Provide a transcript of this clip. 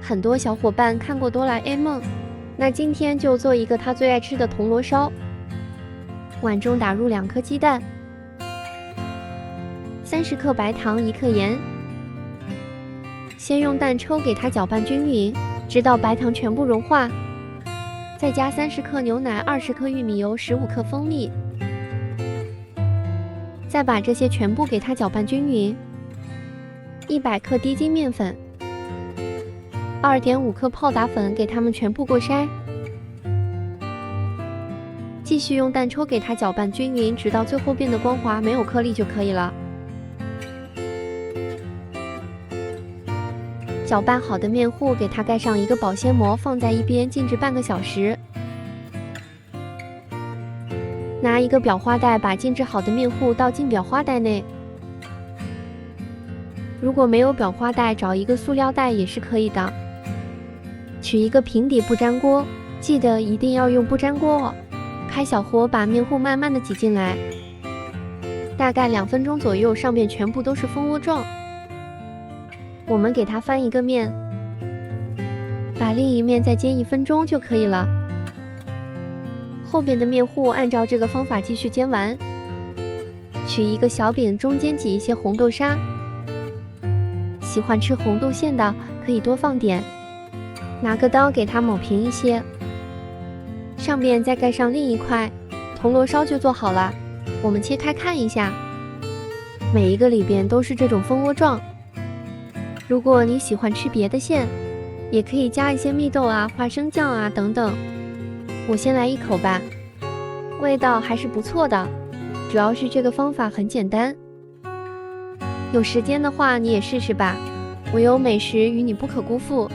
很多小伙伴看过哆啦 A 梦，那今天就做一个他最爱吃的铜锣烧。碗中打入2颗鸡蛋，30克白糖，1克盐。先用蛋抽给它搅拌均匀，直到白糖全部融化。再加30克牛奶，20克玉米油，15克蜂蜜。再把这些全部给它搅拌均匀。100克低筋面粉，2.5克泡打粉，给它们全部过筛。继续用蛋抽给它搅拌均匀，直到最后变得光滑，没有颗粒就可以了。搅拌好的面糊给它盖上一个保鲜膜，放在一边静置半个小时。拿一个裱花袋把静置好的面糊倒进裱花袋内。如果没有裱花袋，找一个塑料袋也是可以的。取一个平底不粘锅，记得一定要用不粘锅哦。开小火把面糊慢慢的挤进来，大概2分钟左右，上面全部都是蜂窝状。我们给它翻一个面，把另一面再煎1分钟就可以了。后边的面糊按照这个方法继续煎完。取一个小饼，中间挤一些红豆沙，喜欢吃红豆馅的可以多放点。拿个刀给它抹平一些，上面再盖上另一块，铜锣烧就做好了。我们切开看一下，每一个里边都是这种蜂窝状。如果你喜欢吃别的馅，也可以加一些蜜豆啊、花生酱啊等等。我先来一口吧，味道还是不错的，主要是这个方法很简单。有时间的话你也试试吧，我有美食与你不可辜负。